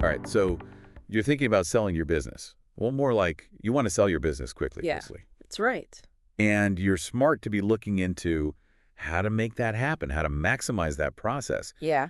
All right, so you're thinking about selling your business. Well, more like you want to sell your business quickly, Yeah, basically. that's right. And you're smart to be looking into how to make that happen, how to maximize that process. Yeah.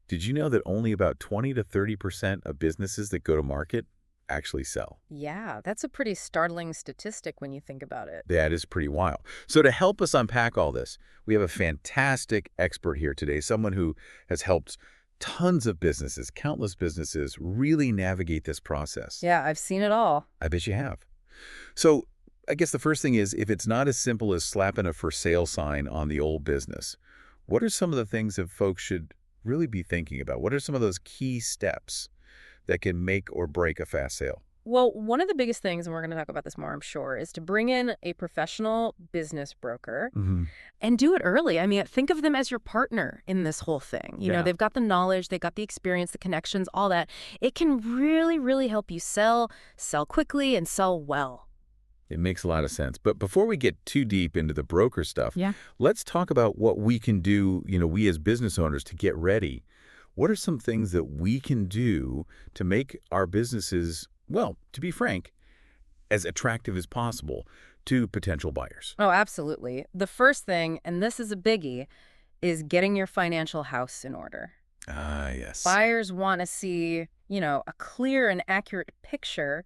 Did you know that only about 20 to 30% of businesses that go to market actually sell? Yeah, that's a pretty startling statistic when you think about it. That is pretty wild. So to help us unpack all this, we have a fantastic expert here today, someone who has helped tons of businesses, countless businesses, really navigate this process. Yeah, I've seen it all. I bet you have. So I guess the first thing is, if it's not as simple as slapping a for sale sign on the old business, what are some of the things that folks should really be thinking about? What are some of those key steps that can make or break a fast sale? Well, one of the biggest things, and we're going to talk about this more, I'm sure, is to bring in a professional business broker Hmm. and do it early. I mean, think of them as your partner in this whole thing. Yeah. They've got the knowledge, they've got the experience, the connections, all that. It can really, really help you sell quickly, and sell well. It makes a lot of sense. But before we get too deep into the broker stuff, Yeah. let's talk about what we can do, we as business owners to get ready. What are some things that we can do to make our businesses, well, to be frank, as attractive as possible to potential buyers? Oh, absolutely. The first thing, and this is a biggie, is getting your financial house in order. Ah, yes. Buyers want to see, a clear and accurate picture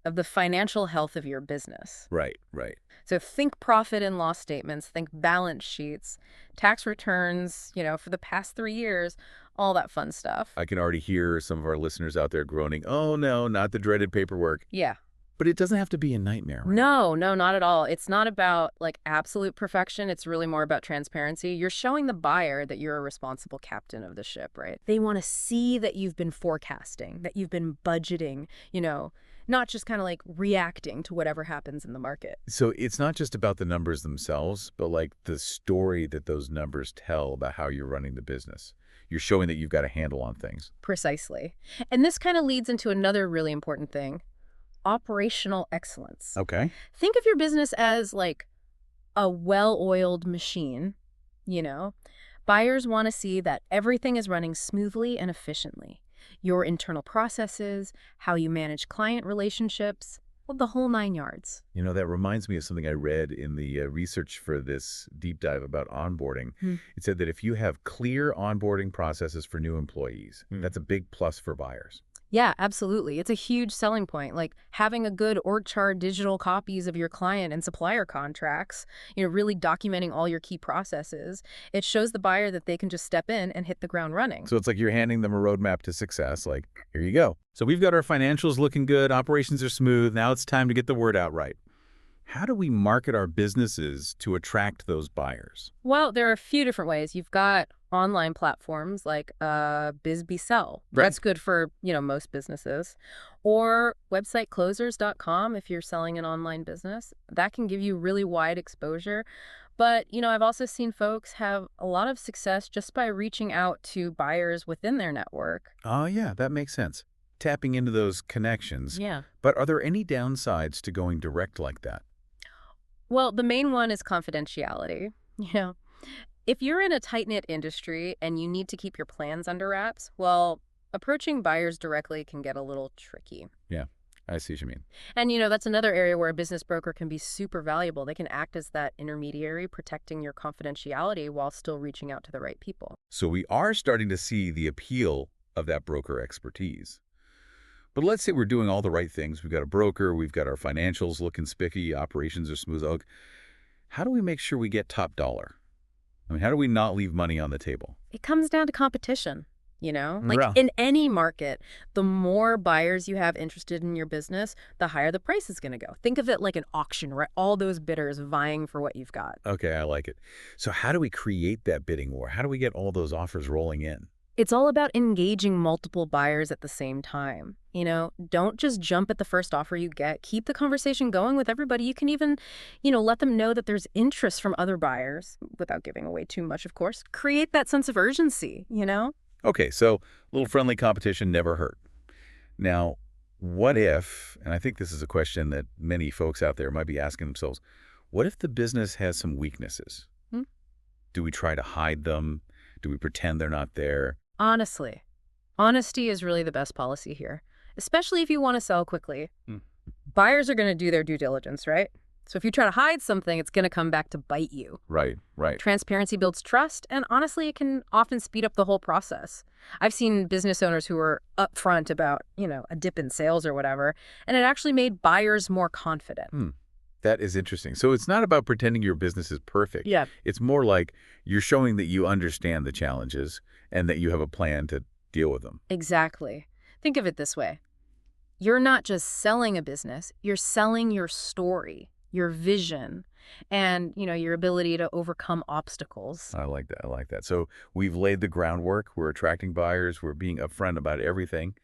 of the financial health of your business. Right, right. So think profit and loss statements, think balance sheets, tax returns, for the past 3 years, all that fun stuff. I can already hear some of our listeners out there groaning, oh no, not the dreaded paperwork. Yeah. But it doesn't have to be a nightmare, right? No, not at all. It's not about absolute perfection. It's really more about transparency. You're showing the buyer that you're a responsible captain of the ship, right? They want to see that you've been forecasting, that you've been budgeting, not just kind of reacting to whatever happens in the market. So it's not just about the numbers themselves, but the story that those numbers tell about how you're running the business. You're showing that you've got a handle on things. Precisely. And this kind of leads into another really important thing: operational excellence. Okay. Think of your business as a well-oiled machine, you know? Buyers want to see that everything is running smoothly and efficiently. Your internal processes, how you manage client relationships, well, the whole 9 yards. That reminds me of something I read in the research for this deep dive about onboarding. It said that if you have clear onboarding processes for new employees, that's a big plus for buyers. Yeah, absolutely. It's a huge selling point. Having a good org chart, digital copies of your client and supplier contracts, really documenting all your key processes. It shows the buyer that they can just step in and hit the ground running. So it's like you're handing them a roadmap to success. Here you go. So we've got our financials looking good. Operations are smooth. Now it's time to get the word out right. How do we market our businesses to attract those buyers? Well, there are a few different ways. You've got online platforms like BizBsell. Right. That's good for, most businesses. Or websiteclosers.com if you're selling an online business. That can give you really wide exposure. But, I've also seen folks have a lot of success just by reaching out to buyers within their network. Oh, yeah, that makes sense. Tapping into those connections. Yeah. But are there any downsides to going direct like that? Well, the main one is confidentiality. If you're in a tight-knit industry and you need to keep your plans under wraps, well, approaching buyers directly can get a little tricky. Yeah, I see what you mean. And, that's another area where a business broker can be super valuable. They can act as that intermediary, protecting your confidentiality while still reaching out to the right people. So we are starting to see the appeal of that broker expertise. But let's say we're doing all the right things. We've got a broker, we've got our financials looking spiffy, operations are smooth. How do we make sure we get top dollar? How do we not leave money on the table? It comes down to competition, Yeah. in any market, the more buyers you have interested in your business, the higher the price is going to go. Think of it like an auction, right? All those bidders vying for what you've got. Okay, I like it. So how do we create that bidding war? How do we get all those offers rolling in? It's all about engaging multiple buyers at the same time. Don't just jump at the first offer you get. Keep the conversation going with everybody. You can even, let them know that there's interest from other buyers without giving away too much, of course. Create that sense of urgency, Okay, so a little friendly competition never hurt. Now, what if, and I think this is a question that many folks out there might be asking themselves, what if the business has some weaknesses? Do we try to hide them? Do we pretend they're not there? Honestly, Honesty is really the best policy here, especially if you want to sell quickly. Hmm. Buyers are going to do their due diligence, right? So if you try to hide something, it's going to come back to bite you. Right, right. Transparency builds trust, and honestly, it can often speed up the whole process. I've seen business owners who were upfront about, a dip in sales or whatever, and it actually made buyers more confident. That is interesting. So it's not about pretending your business is perfect. Yeah. It's more like you're showing that you understand the challenges and that you have a plan to deal with them. Exactly. Think of it this way. You're not just selling a business, you're selling your story, your vision, and, your ability to overcome obstacles. I like that. I like that. So we've laid the groundwork. We're attracting buyers. We're being upfront about everything.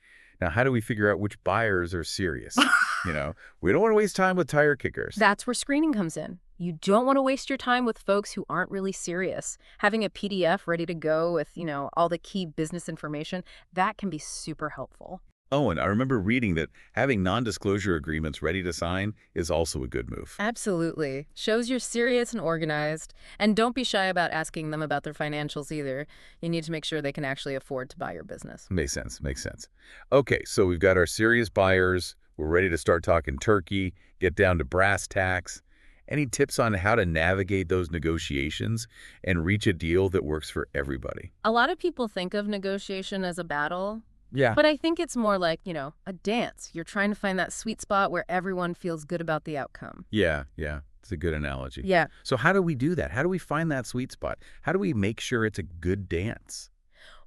Now, how do we figure out which buyers are serious? We don't want to waste time with tire kickers. That's where screening comes in. You don't want to waste your time with folks who aren't really serious. Having a PDF ready to go with, all the key business information, that can be super helpful. Oh, and I remember reading that having non-disclosure agreements ready to sign is also a good move. Absolutely. Shows you're serious and organized. And don't be shy about asking them about their financials either. You need to make sure they can actually afford to buy your business. Makes sense. Makes sense. Okay, so we've got our serious buyers. We're ready to start talking turkey, get down to brass tacks. Any tips on how to navigate those negotiations and reach a deal that works for everybody? A lot of people think of negotiation as a battle. Yeah. But I think it's more like, a dance. You're trying to find that sweet spot where everyone feels good about the outcome. Yeah. It's a good analogy. Yeah. So how do we do that? How do we find that sweet spot? How do we make sure it's a good dance?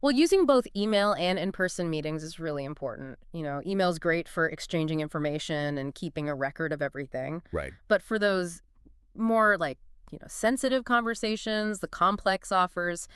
Well, using both email and in-person meetings is really important. Email's great for exchanging information and keeping a record of everything. Right. But for those more sensitive conversations, the complex offers,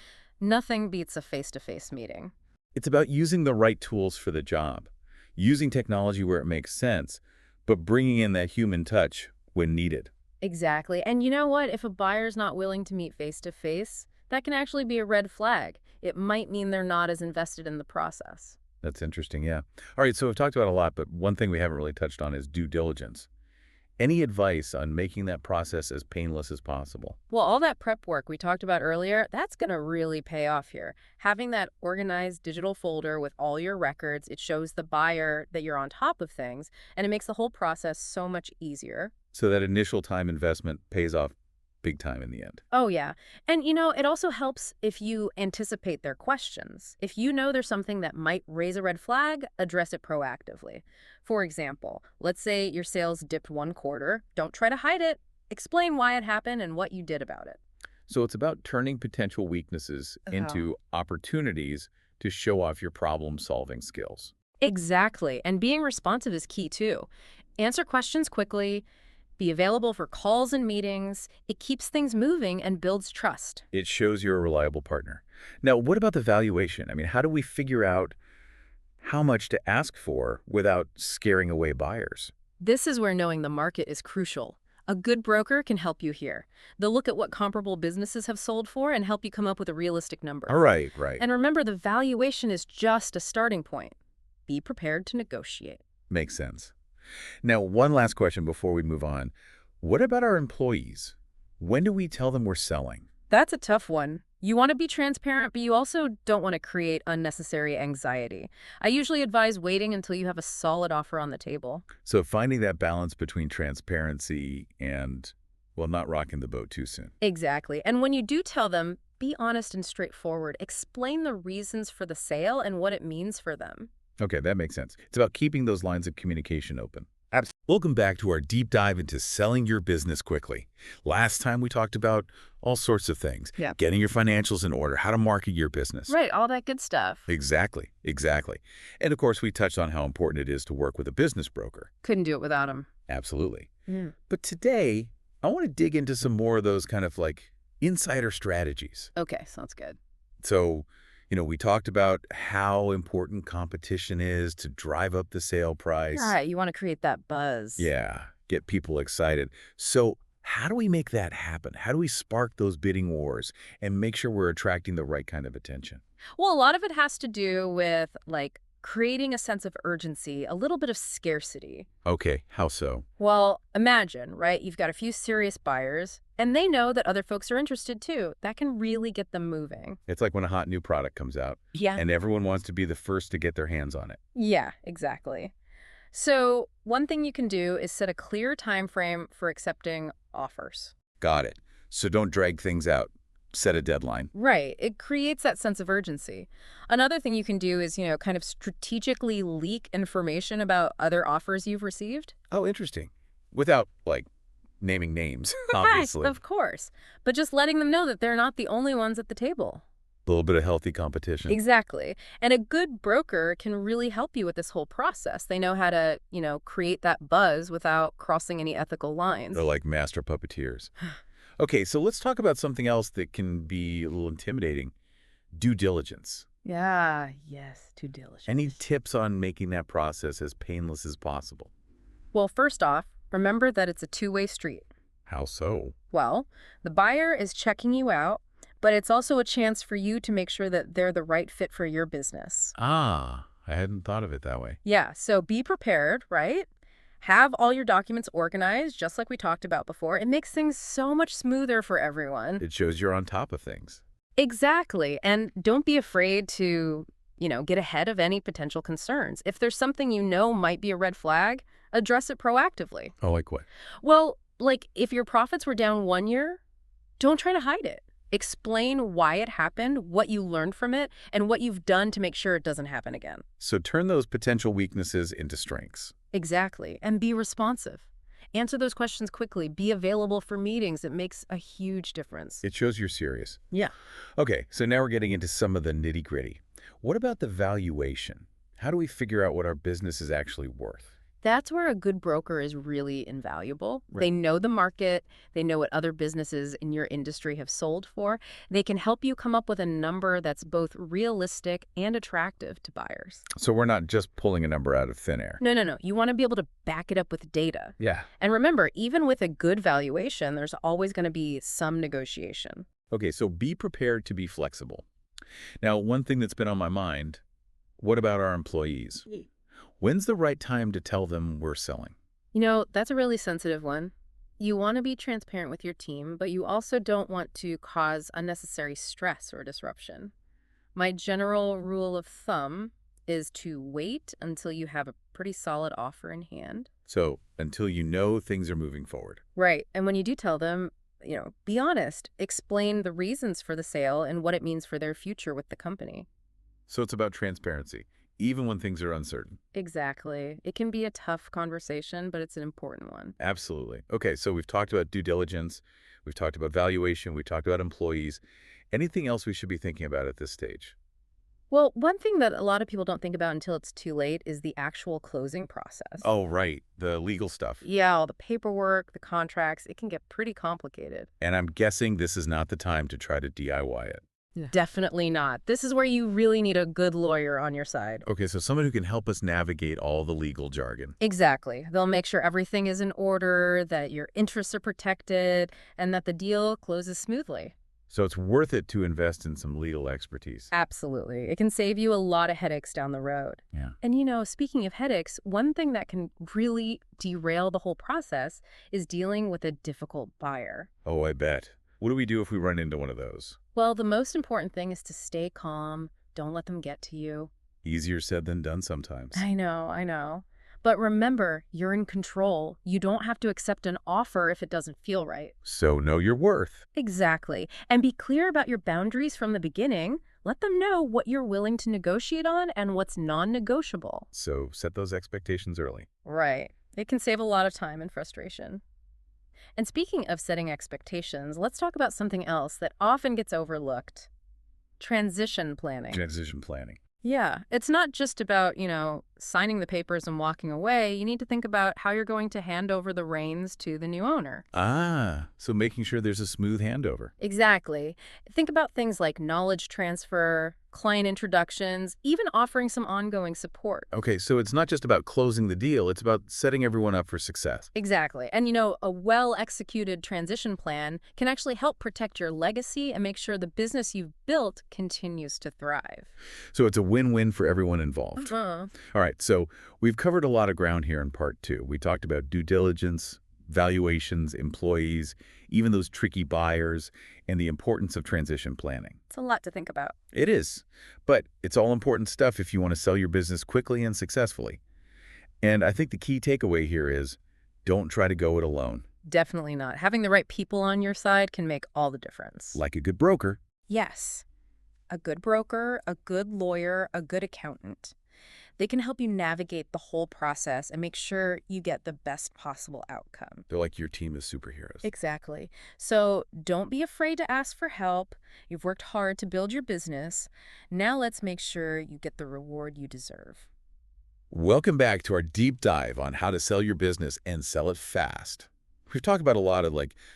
nothing beats a face-to-face meeting. It's about using the right tools for the job, using technology where it makes sense, but bringing in that human touch when needed. Exactly. And you know what? If a buyer's not willing to meet face-to-face, that can actually be a red flag. It might mean they're not as invested in the process. That's interesting, yeah. All right, so we've talked about a lot, but one thing we haven't really touched on is due diligence. Any advice on making that process as painless as possible? Well, all that prep work we talked about earlier, that's going to really pay off here. Having that organized digital folder with all your records, it shows the buyer that you're on top of things, and it makes the whole process so much easier. So that initial time investment pays off big time in the end. Oh, yeah. And, it also helps if you anticipate their questions. If you know there's something that might raise a red flag, address it proactively. For example, let's say your sales dipped one quarter. Don't try to hide it. Explain why it happened and what you did about it. So it's about turning potential weaknesses into opportunities to show off your problem-solving skills. Exactly. And being responsive is key, too. Answer questions quickly. Be available for calls and meetings. It keeps things moving and builds trust. It shows you're a reliable partner. Now, what about the valuation? I mean, how do we figure out how much to ask for without scaring away buyers? This is where knowing the market is crucial. A good broker can help you here. They'll look at what comparable businesses have sold for and help you come up with a realistic number. All right. And remember, the valuation is just a starting point. Be prepared to negotiate. Makes sense. Now, one last question before we move on. What about our employees? When do we tell them we're selling? That's a tough one. You want to be transparent, but you also don't want to create unnecessary anxiety. I usually advise waiting until you have a solid offer on the table. So finding that balance between transparency and, well, not rocking the boat too soon. Exactly. And when you do tell them, be honest and straightforward. Explain the reasons for the sale and what it means for them. Okay, that makes sense. It's about keeping those lines of communication open. Absolutely. Welcome back to our deep dive into selling your business quickly. Last time we talked about all sorts of things. Yeah. Getting your financials in order, how to market your business. Right, all that good stuff. Exactly. And of course, we touched on how important it is to work with a business broker. Couldn't do it without him. Absolutely. But today, I want to dig into some more of those kind of like insider strategies. Okay, sounds good. So, we talked about how important competition is to drive up the sale price. Right, you want to create that buzz. Yeah, get people excited. So how do we make that happen? How do we spark those bidding wars and make sure we're attracting the right kind of attention? Well, a lot of it has to do with, creating a sense of urgency, a little bit of scarcity. Okay, how so? Well, imagine, right? You've got a few serious buyers, and they know that other folks are interested too. That can really get them moving. It's like when a hot new product comes out, Yeah. and everyone wants to be the first to get their hands on it. Yeah, exactly. So one thing you can do is set a clear time frame for accepting offers. Got it. So don't drag things out. Set a deadline. Right. It creates that sense of urgency. Another thing you can do is, kind of strategically leak information about other offers you've received. Oh, interesting. Without, like, naming names, obviously. Of course. But just letting them know that they're not the only ones at the table. A little bit of healthy competition. Exactly. And a good broker can really help you with this whole process. They know how to, create that buzz without crossing any ethical lines. They're like master puppeteers. Okay, so let's talk about something else that can be a little intimidating. Due diligence. Yeah, yes, due diligence. Any tips on making that process as painless as possible? Well, first off, remember that it's a two-way street. How so? Well, the buyer is checking you out, but it's also a chance for you to make sure that they're the right fit for your business. Ah, I hadn't thought of it that way. Yeah, so be prepared, right? Have all your documents organized, just like we talked about before. It makes things so much smoother for everyone. It shows you're on top of things. Exactly. And don't be afraid to, get ahead of any potential concerns. If there's something might be a red flag, address it proactively. Oh, like what? Well, like if your profits were down 1 year, don't try to hide it. Explain why it happened, what you learned from it, and what you've done to make sure it doesn't happen again. So turn those potential weaknesses into strengths. Exactly. And be responsive. Answer those questions quickly. Be available for meetings. It makes a huge difference. It shows you're serious. Yeah. Okay, so now we're getting into some of the nitty-gritty. What about the valuation? How do we figure out what our business is actually worth? That's where a good broker is really invaluable. Right. They know the market. They know what other businesses in your industry have sold for. They can help you come up with a number that's both realistic and attractive to buyers. So we're not just pulling a number out of thin air. No. You want to be able to back it up with data. Yeah. And remember, even with a good valuation, there's always going to be some negotiation. Okay, so be prepared to be flexible. Now, one thing that's been on my mind, what about our employees? When's the right time to tell them we're selling? That's a really sensitive one. You want to be transparent with your team, but you also don't want to cause unnecessary stress or disruption. My general rule of thumb is to wait until you have a pretty solid offer in hand. So until you know things are moving forward. Right. And when you do tell them, be honest. Explain the reasons for the sale and what it means for their future with the company. So it's about transparency, even when things are uncertain. Exactly. It can be a tough conversation, but it's an important one. Absolutely. Okay, so we've talked about due diligence, we've talked about valuation, we've talked about employees. Anything else we should be thinking about at this stage? Well, one thing that a lot of people don't think about until it's too late is the actual closing process. Oh, right, the legal stuff. Yeah, all the paperwork, the contracts, it can get pretty complicated. And I'm guessing this is not the time to try to DIY it. Yeah. Definitely not. This is where you really need a good lawyer on your side. Okay, so someone who can help us navigate all the legal jargon. Exactly. They'll make sure everything is in order, that your interests are protected, and that the deal closes smoothly. So it's worth it to invest in some legal expertise. Absolutely. It can save you a lot of headaches down the road. Yeah. And speaking of headaches, one thing that can really derail the whole process is dealing with a difficult buyer. Oh, I bet. What do we do if we run into one of those? Well, the most important thing is to stay calm. Don't let them get to you. Easier said than done sometimes. I know. But remember, you're in control. You don't have to accept an offer if it doesn't feel right. So know your worth. Exactly. And be clear about your boundaries from the beginning. Let them know what you're willing to negotiate on and what's non-negotiable. So set those expectations early. Right. It can save a lot of time and frustration. And speaking of setting expectations, let's talk about something else that often gets overlooked. Transition planning. Transition planning. Yeah, it's not just about, signing the papers and walking away. You need to think about how you're going to hand over the reins to the new owner. Ah, so making sure there's a smooth handover. Exactly. Think about things like knowledge transfer, client introductions, even offering some ongoing support. Okay, so it's not just about closing the deal, it's about setting everyone up for success. Exactly. And a well-executed transition plan can actually help protect your legacy and make sure the business you've built continues to thrive. So it's a win-win for everyone involved. Uh-huh. All right, so we've covered a lot of ground here in part 2. We talked about due diligence, valuations, employees, even those tricky buyers, and the importance of transition planning. It's a lot to think about. It is, but it's all important stuff if you want to sell your business quickly and successfully. And I think the key takeaway here is don't try to go it alone. Definitely not. Having the right people on your side can make all the difference. Like a good broker. Yes. A good broker, a good lawyer, a good accountant. They can help you navigate the whole process and make sure you get the best possible outcome. They're like your team of superheroes. Exactly. So don't be afraid to ask for help. You've worked hard to build your business. Now let's make sure you get the reward you deserve. Welcome back to our deep dive on how to sell your business and sell it fast. We've talked about a lot of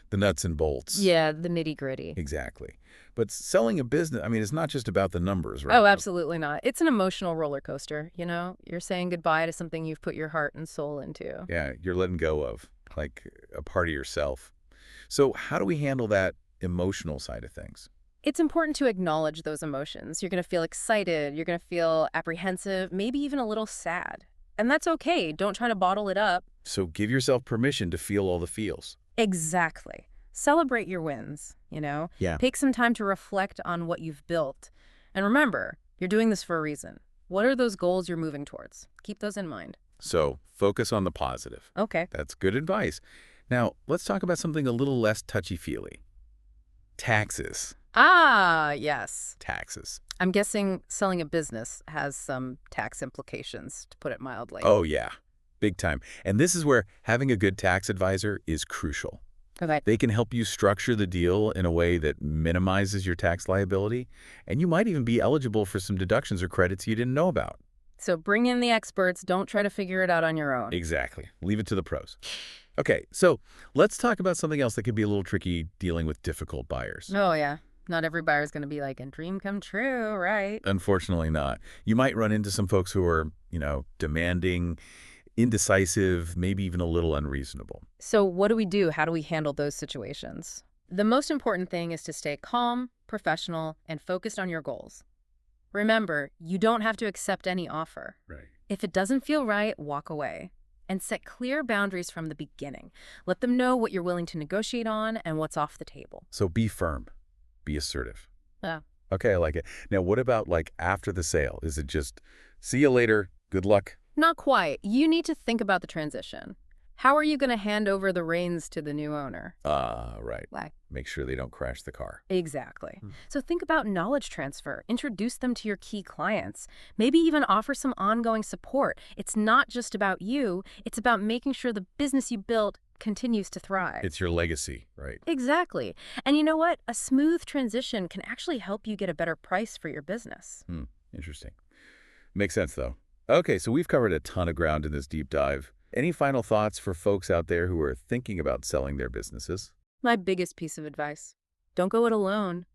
the nuts and bolts. Yeah, the nitty-gritty. Exactly. But selling a business, it's not just about the numbers, right? Oh, absolutely not. It's an emotional roller coaster, You're saying goodbye to something you've put your heart and soul into. Yeah, you're letting go of, like a part of yourself. So how do we handle that emotional side of things? It's important to acknowledge those emotions. You're going to feel excited. You're going to feel apprehensive, maybe even a little sad. And that's okay. Don't try to bottle it up. So give yourself permission to feel all the feels. Exactly. Celebrate your wins, Yeah. Take some time to reflect on what you've built. And remember, you're doing this for a reason. What are those goals you're moving towards? Keep those in mind. So focus on the positive. Okay. That's good advice. Now, let's talk about something a little less touchy-feely. Taxes. Ah, yes. Taxes. I'm guessing selling a business has some tax implications, to put it mildly. Oh, yeah. Big time. And this is where having a good tax advisor is crucial. Okay. They can help you structure the deal in a way that minimizes your tax liability, and you might even be eligible for some deductions or credits you didn't know about. So bring in the experts. Don't try to figure it out on your own. Exactly. Leave it to the pros. Okay, so let's talk about something else that could be a little tricky dealing with difficult buyers. Oh, yeah. Not every buyer is going to be like, a dream come true, right? Unfortunately not. You might run into some folks who are, demanding, indecisive, maybe even a little unreasonable. So what do we do? How do we handle those situations? The most important thing is to stay calm, professional, and focused on your goals. Remember, you don't have to accept any offer. Right. If it doesn't feel right, walk away. And set clear boundaries from the beginning. Let them know what you're willing to negotiate on and what's off the table. So be firm. Be assertive. Yeah. Okay, I like it. Now, what about after the sale? Is it just, see you later, good luck? Not quite. You need to think about the transition. How are you going to hand over the reins to the new owner? Right. Why? Make sure they don't crash the car. Exactly. So think about knowledge transfer. Introduce them to your key clients. Maybe even offer some ongoing support. It's not just about you. It's about making sure the business you built continues to thrive. It's your legacy, right? Exactly. And you know what? A smooth transition can actually help you get a better price for your business. Interesting. Makes sense, though. Okay, so we've covered a ton of ground in this deep dive. Any final thoughts for folks out there who are thinking about selling their businesses? My biggest piece of advice: don't go it alone.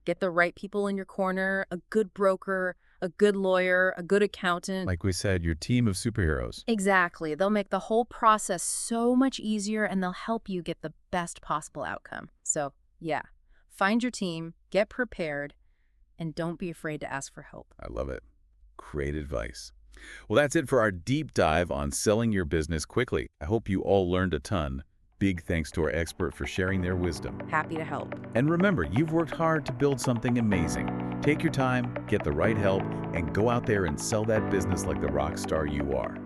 Get the right people in your corner, a good broker, a good lawyer, a good accountant. Like we said, your team of superheroes. Exactly. They'll make the whole process so much easier, and they'll help you get the best possible outcome. So, yeah, find your team, get prepared, and don't be afraid to ask for help. I love it. Great advice. Well, that's it for our deep dive on selling your business quickly. I hope you all learned a ton. Big thanks to our expert for sharing their wisdom. Happy to help. And remember, you've worked hard to build something amazing. Take your time, get the right help, and go out there and sell that business like the rock star you are.